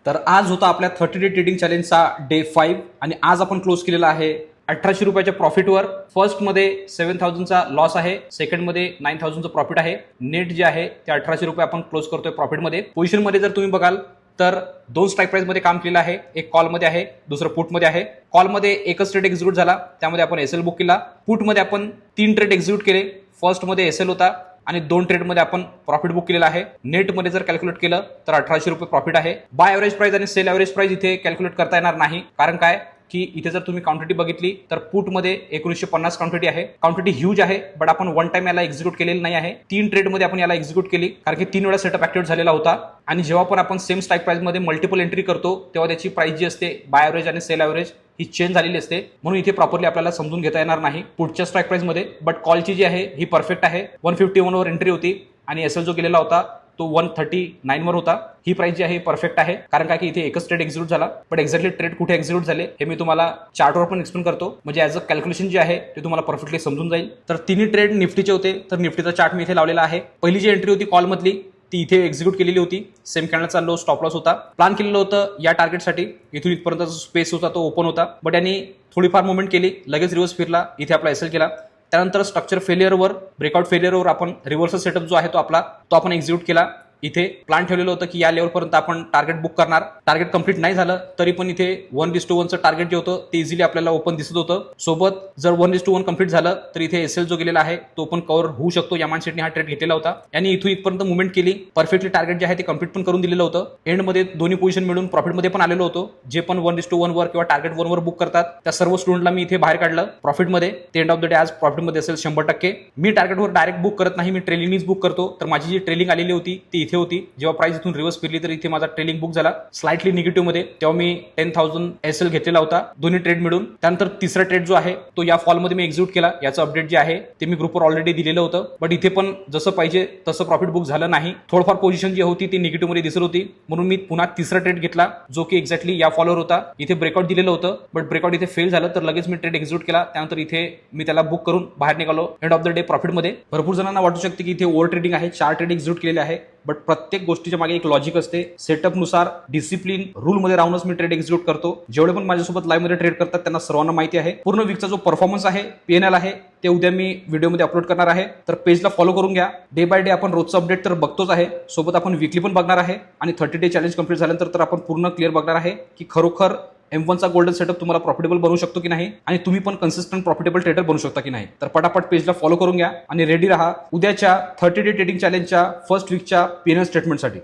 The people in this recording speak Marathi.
तर आज होता आपल्या 30 डे ट्रेडिंग चॅलेंजचा डे 5 आणि आज आपण क्लोज केलेला आहे 1800 रुपयाच्या प्रॉफिटवर. फर्स्ट मध्ये 7000चा लॉस आहे, सेकंड मध्ये 9000चं प्रॉफिट आहे. नेट जे आहे ते 1800 रुपये आपण क्लोज करतोय प्रॉफिटमध्ये. पोझिशन मध्ये जर तुम्ही बघाल तर दोन स्ट्राईक प्राइस मध्ये काम केलेलं आहे, एक कॉल मध्ये आहे, दुसरं पुट मध्ये आहे. कॉल मध्ये एकच ट्रेड एक्झिक्यूट झाला, त्यामध्ये आपण एसएल बुक केला. पुट मध्ये आपण 3 ट्रेड एक्झिक्यूट केले, फर्स्ट मध्ये एसएल होता आणि 2 ट्रेड मध्ये आपण प्रॉफिट बुक केलेला आहे. नेट मध्ये जर कॅल्क्युलेट केलं तर 1800 रुपये प्रॉफिट आहे. बाय एव्हरेज प्राइस आणि सेल एव्हरेज प्राइस इथे कॅल्क्युलेट करता येणार नाही, कारण काय की इथे जर तुम्ही क्वांटिटी बघितली तर पुट मध्ये 1950 क्वांटिटी आहे. क्वांटिटी ह्यूज आहे, बट आपण वन टाइम याला एक्झिक्यूट केलेलं नाही आहे. 3 ट्रेड मध्ये आपण याला एक्झिक्यूट केली, कारण की 3 वेळा सेटअप ऍक्टिव्हेट झालेला होता. आणि जेव्हा पण आपण सेम स्ट्राईक प्राइस मध्ये मल्टिपल एंट्री करतो तेव्हा त्याची प्राइस जी असते बाय एव्हरेज आणि सेल एव्हरेज ही चेंज झालेली असते, म्हणून इथे प्रॉपरली आपल्याला समजून घेता येणार नाही पुढच्या स्ट्राईक प्राइस मध्ये. बट कॉलची जी आहे ही परफेक्ट आहे. 151 वर एंट्री होती आणि एसएल जो गेलेला होता तो 139 वर होता. ही प्राइस जी आहे परफेक्ट आहे, कारण का की इथे एकच ट्रेड एक्झिक्यूट झाला. पण एक्झॅक्टली ट्रेड कुठे एक्झिक्यूट झाले हे मी तुम्हाला चार्टवर पण एक्सप्लेन करतो, म्हणजे ॲज अ कॅल्क्युलेशन जे आहे ते तुम्हाला परफेक्टली समजून जाईल. तर तिन्ही ट्रेड निफ्टीचे होते, तर निफ्टीचा चार्ट मी इथे लावलेला आहे. पहिली जी एंट्री होती कॉल मधली ती इथे एक्झिक्यूट केलेली होती. सेम कॅन्डलचा लो स्टॉप लॉस होता. प्लॅन केलेलं होतं या टार्गेटसाठी, इथून इथपर्यंत स्पेस होता तो ओपन होता, बट यांनी थोडीफार मुवमेंट केली, लगेच रिव्हर्स फिरला, इथे आपला एसएल केला. त्यानंतर स्ट्रक्चर फेलियरवर, ब्रेकआउट फेलियरवर आपण रिव्हर्सल सेटअप जो आहे तो आपण एक्झिक्यूट केला. इथे प्लॅन ठेवलेलं होतं की या लेवलपर्यंत आपण टार्गेट बुक करणार. टार्गेट कंप्लीट नाही झालं तरी पण इथे 1:1चं टार्गेट जे होतं ते इझिली आपल्याला ओपन दिसत होतं. सोबत जर 1:1 कंप्लीट झालं तर इथे एसएल जो गेलेला आहे तो पण कव्हर होऊ शकतो. या माइंडसेटने हा ट्रेड घेतलेला होता. यांनी इथून इथपर्यंत मुवमेंट केली, परफेक्टली टार्गेट जे आहे ते कंप्लीट पण करून दिलेलं होतं. एंडमध्ये दोन्ही पोझिशन मिळून प्रॉफिटमध्ये पण आलेलो होतो. जे पण 1:1 वर किंवा टार्गेट 1 वर बुक करतात त्या सर्व स्टुडंटला मी इथे बाहेर काढलं प्रॉफिटमध्ये. ते एंड ऑफ द डे आज प्रॉफिटमध्ये असेल 100%. मी टार्गेटवर डायरेक्ट बुक करत नाही, मी ट्रेलिंगनीच बुक करतो. तर माझी जी ट्रेलिंग आलेली होती ती इथे होती. जेव्हा प्राइस इथून रिव्हर्स फिरली तर इथे माझा ट्रेलिंग बुक झाला स्लाइटली निगेटिव्ह मध्ये. तेव्हा मी 10,000 एसएल घेतलेला होता दोन्ही ट्रेड मिळून. त्यानंतर तिसरा ट्रेड जो आहे तो या फॉल मध्ये मी एक्झिक्यूट केला. याचं अपडेट जे आहे ते मी ग्रुपवर ऑलरेडी दिलेलं होतं, बट इथे पण जसं पाहिजे तसं प्रॉफिट बुक झालं नाही. थोडंफार पोझिशन जी होती ती निगेटिव्ह मध्ये दिसत होती, म्हणून मी पुन्हा तिसरा ट्रेड घेतला जो की एक्झॅक्टली या फॉलोवर होता. इथे ब्रेकआउट दिलेलं होतं, बट ब्रेकआउट इथे फेल झालं, तर लगेच मी ट्रेड एक्झिक्यूट केला. त्यानंतर इथे मी त्याला बुक करून बाहेर निघालो एंड ऑफ द डे प्रॉफिटमध्ये. भरपूर जणांना वाटू शकते की इथे ओव्हर ट्रेडिंग आहे, 4 ट्रेड एक्झिक्यूट केलेले आहे, बट प्रत्येक गोष्टीच्या मागे एक लॉजिक असते. सेटअप नुसार डिसिप्लिन रूल मध्ये राहूनच मी ट्रेड एक्झिक्यूट करतो. जेवढे पण माझ्यासोबत लाईव्ह मध्ये ट्रेड करतात त्यांना सर्वांना माहिती आहे. पूर्ण वीकचा जो परफॉर्मन्स आहे, पीएनएल आहे, ते उद्या मी व्हिडिओमध्ये अपलोड करणार आहे. तर पेजला फॉलो करून घ्या. डे बाय डे आपण रोजचं अपडेट तर बघतोच आहे, सोबत आपण वीकली पण बघणार आहे. आणि 30 डे चॅलेंज कंप्लीट झाल्यानंतर तर आपण पूर्ण क्लिअर बघणार आहे की खरोखर M1चा गोल्डन सेटअप तुम्हाला प्रॉफिटेबल बनवू शकतो की नाही, आणि तुम्ही पण कन्सिस्टंट प्रॉफिटेबल ट्रेडर बनू शकता की नाही. तर पटापट पेजला फॉलो करून घ्या आणि रेडी राहा उद्याच्या 30 डे ट्रेडिंग चॅलेंजच्या फर्स्ट वीकच्या पीएनएल स्टेटमेंटसाठी.